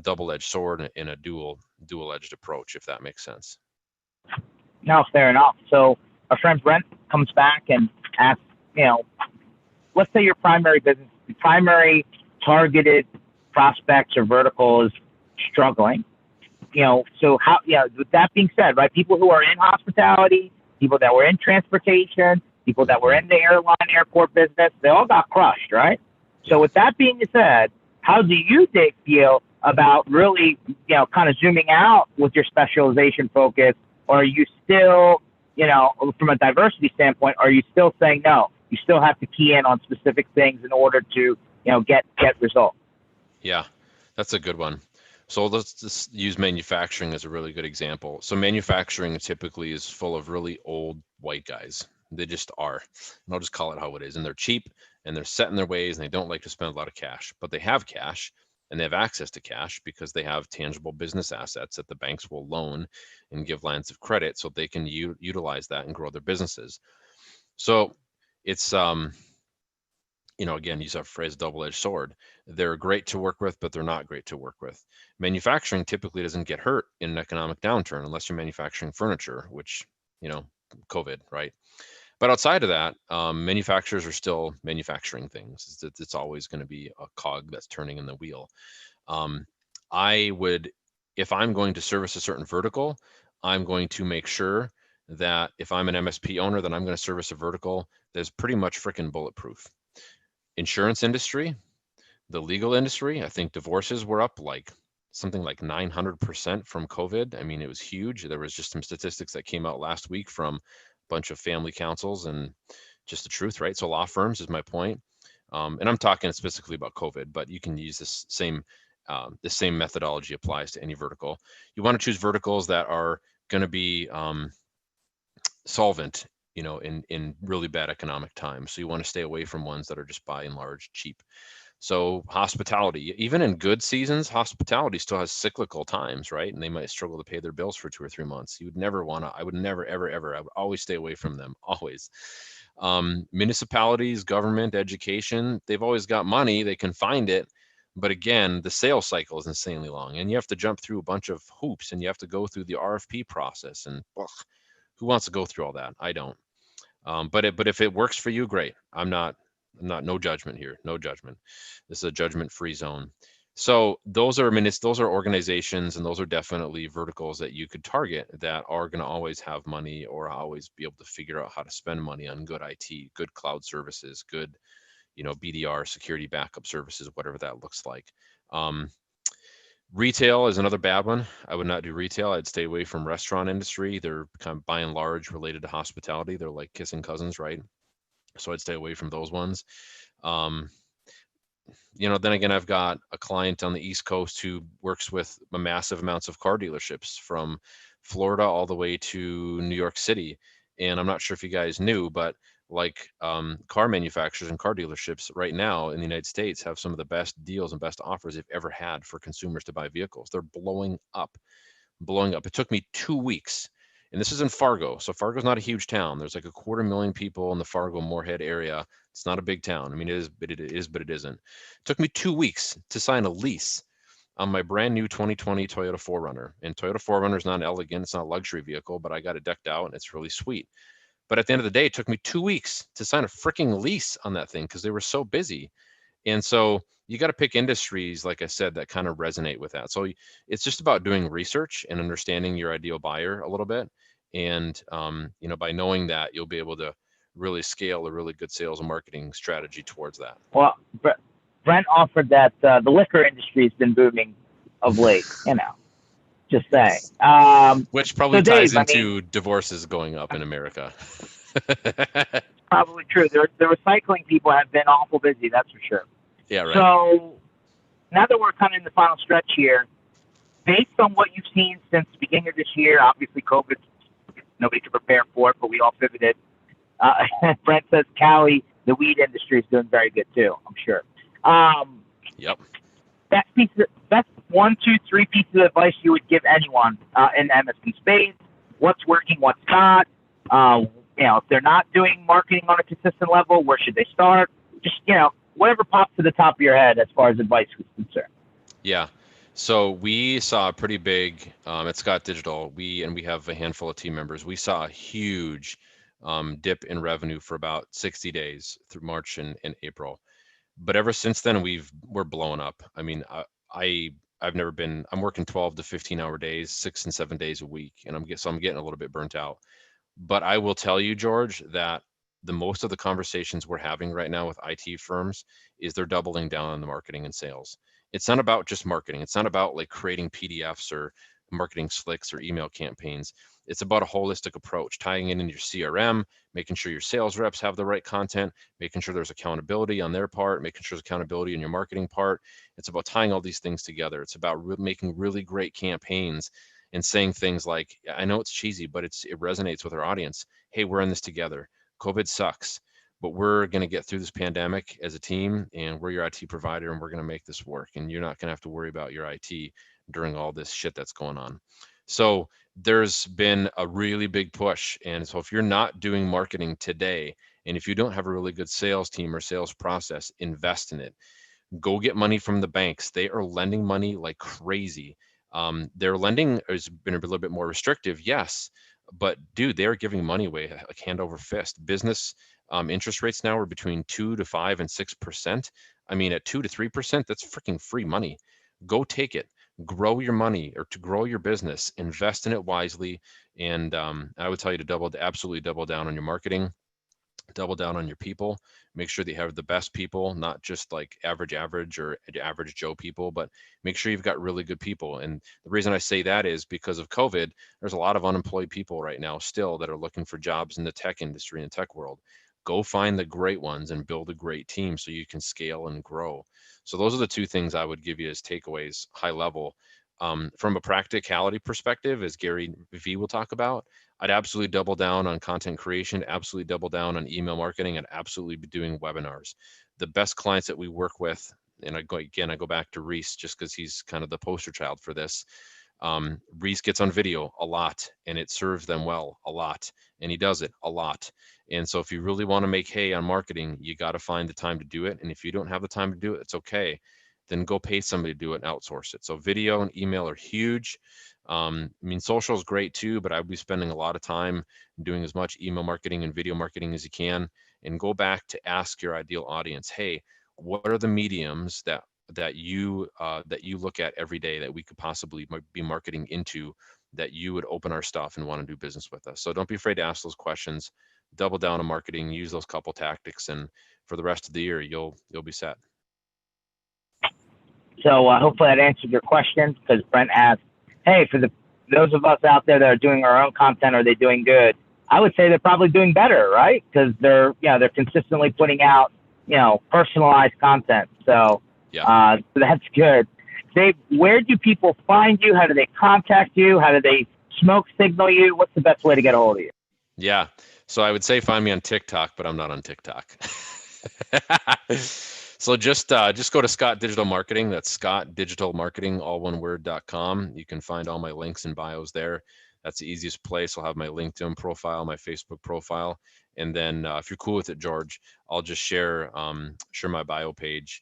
double-edged sword and a dual-edged approach, if that makes sense. No, fair enough. So our friend Brent comes back and asks, let's say your primary business, the primary targeted prospects or vertical is struggling. So how, with that being said, right, people who are in hospitality, people that were in transportation, people that were in the airport business, they all got crushed, right? So with that being said, how do you feel about really, kind of zooming out with your specialization focus, or are you still, from a diversity standpoint, are you still saying no? You still have to key in on specific things in order to, get results. Yeah, that's a good one. So let's just use manufacturing as a really good example. So manufacturing typically is full of really old white guys. They just are. And I'll just call it how it is. And they're cheap and they're set in their ways and they don't like to spend a lot of cash, but they have cash and they have access to cash because they have tangible business assets that the banks will loan and give lines of credit so they can utilize that and grow their businesses. So it's again, use that phrase double-edged sword. They're great to work with, but they're not great to work with. Manufacturing typically doesn't get hurt in an economic downturn unless you're manufacturing furniture, which, COVID, right? But outside of that, manufacturers are still manufacturing things. It's always going to be a cog that's turning in the wheel. I would, if I'm going to service a certain vertical, I'm going to make sure that if I'm an MSP owner, that I'm going to service a vertical that's pretty much freaking bulletproof. Insurance industry, the legal industry, I think divorces were up like something like 900% from COVID. I mean, it was huge. There was just some statistics that came out last week from a bunch of family councils and just the truth, right? So law firms is my point. And I'm talking specifically about COVID, but you can use this same methodology applies to any vertical. You want to choose verticals that are going to be solvent, in really bad economic times. So you want to stay away from ones that are just by and large cheap. So hospitality, even in good seasons, hospitality still has cyclical times, right? And they might struggle to pay their bills for 2 or 3 months. You would never want to, I would never, ever, ever, I would always stay away from them, always. Municipalities, government, education, they've always got money, they can find it. But again, the sales cycle is insanely long and you have to jump through a bunch of hoops and you have to go through the RFP process. And who wants to go through all that? I don't. But if it works for you, great. I'm not, no judgment here, no judgment. This is a judgment-free zone. So those are organizations and those are definitely verticals that you could target that are going to always have money or always be able to figure out how to spend money on good IT, good cloud services, good, BDR, security backup services, whatever that looks like. Retail is another bad one. I would not do retail. I'd stay away from restaurant industry. They're kind of by and large related to hospitality. They're like kissing cousins, right? So I'd stay away from those ones. Um, then again, I've got a client on the East Coast who works with massive amounts of car dealerships from Florida all the way to New York City. And I'm not sure if you guys knew, but like car manufacturers and car dealerships right now in the United States have some of the best deals and best offers they've ever had for consumers to buy vehicles. They're blowing up, blowing up. It took me 2 weeks. And this is in Fargo. So Fargo's not a huge town. There's like 250,000 people in the Fargo Moorhead area. It's not a big town. I mean, but it isn't. It took me 2 weeks to sign a lease on my brand new 2020 Toyota 4Runner. And Toyota 4Runner is not elegant. It's not a luxury vehicle, but I got it decked out and it's really sweet. But at the end of the day, it took me 2 weeks to sign a freaking lease on that thing because they were so busy. And so you got to pick industries, like I said, that kind of resonate with that. So it's just about doing research and understanding your ideal buyer a little bit. And, by knowing that, you'll be able to really scale a really good sales and marketing strategy towards that. Well, Brent offered that the liquor industry has been booming of late, just saying. Which probably so ties Dave, into divorces going up in America. Probably true. The recycling people have been awful busy, that's for sure. Yeah, right. So now that we're kind of in the final stretch here, based on what you've seen since the beginning of this year, obviously COVID, nobody could prepare for it, but we all pivoted. Brent says Cali, the weed industry is doing very good too, I'm sure. Yep. That's 1, 2, 3 pieces of advice you would give anyone in the MSP space. What's working, what's not. If they're not doing marketing on a consistent level, where should they start? Just, whatever pops to the top of your head as far as advice is concerned. Yeah. So we saw a pretty big, at Scott Digital, we have a handful of team members. We saw a huge dip in revenue for about 60 days through March and April. But ever since then, we're blowing up. I mean, I'm working 12 to 15 hour days, 6 and 7 days a week. And I'm getting a little bit burnt out. But I will tell you, George, that the most of the conversations we're having right now with IT firms is they're doubling down on the marketing and sales. It's not about just marketing. It's not about like creating PDFs or marketing slicks or email campaigns. It's about a holistic approach, tying it into your CRM, making sure your sales reps have the right content, making sure there's accountability on their part, making sure there's accountability in your marketing part. It's about tying all these things together. It's about making really great campaigns and saying things like, I know it's cheesy, but it resonates with our audience. Hey, we're in this together. COVID sucks, but we're going to get through this pandemic as a team, and we're your IT provider, and we're going to make this work. And you're not going to have to worry about your IT during all this shit that's going on. So there's been a really big push. And so if you're not doing marketing today, and if you don't have a really good sales team or sales process, invest in it. Go get money from the banks. They are lending money like crazy. Their lending has been a little bit more restrictive, yes, but dude, they're giving money away like hand over fist. Business interest rates now are between 2 to 5 and 6%. I mean, at 2 to 3%, that's freaking free money. Go take it. Grow your money or to grow your business. Invest in it wisely. And I would tell you to absolutely double down on your marketing. Double down on your people. Make sure that you have the best people, not just like average or average Joe people, but make sure you've got really good people. And the reason I say that is because of COVID, there's a lot of unemployed people right now still that are looking for jobs in the tech industry and tech world. Go find the great ones and build a great team so you can scale and grow. So those are the two things I would give you as takeaways, high level. From a practicality perspective, as Gary V will talk about, I'd absolutely double down on content creation, absolutely double down on email marketing, and absolutely be doing webinars. The best clients that we work with, and I go back to Reese just because he's kind of the poster child for this. Reese gets on video a lot and it serves them well a lot, and he does it a lot. And so if you really want to make hay on marketing, you got to find the time to do it. And if you don't have the time to do it, it's okay. Then go pay somebody to do it and outsource it. So video and email are huge. I mean, social is great too, but I'd be spending a lot of time doing as much email marketing and video marketing as you can, and go back to ask your ideal audience, hey, what are the mediums that you look at every day that we could possibly be marketing into, that you would open our stuff and want to do business with us? So don't be afraid to ask those questions. Double down on marketing, use those couple tactics, and for the rest of the year, you'll be set. So hopefully that answered your question, because Brent asked, hey, for those of us out there that are doing our own content, are they doing good? I would say they're probably doing better, right? Because they're consistently putting out, personalized content. So, so that's good. Dave, where do people find you? How do they contact you? How do they smoke signal you? What's the best way to get a hold of you? Yeah. So I would say find me on TikTok, but I'm not on TikTok. So just go to Scott Digital Marketing. That's Scott Digital Marketing, all one word.com. You can find all my links and bios there. That's the easiest place. I'll have my LinkedIn profile, my Facebook profile. And then if you're cool with it, George, I'll just share my bio page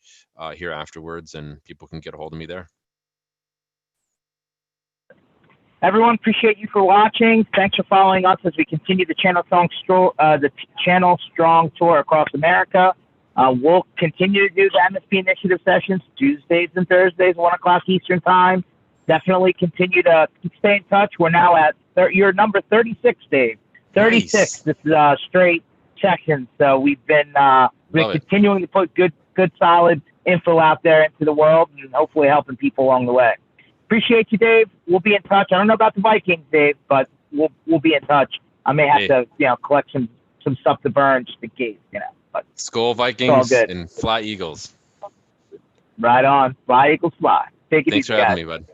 here afterwards, and people can get a hold of me there. Everyone, appreciate you for watching. Thanks for following us as we continue the Channel Strong tour across America. We'll continue to do the MSP Initiative sessions Tuesdays and Thursdays, 1 o'clock Eastern Time. Definitely continue to stay in touch. We're now at you're number 36, Dave. 36. Nice. This is straight sessions. So we've been continuing to put good, solid info out there into the world, and hopefully helping people along the way. Appreciate you, Dave. We'll be in touch. I don't know about the Vikings, Dave, but we'll be in touch. I may have to collect some stuff to burn just in case, But Skol Vikings and Fly Eagles. Right on. Fly Eagles fly. Take it easy, Thanks for having me, bud.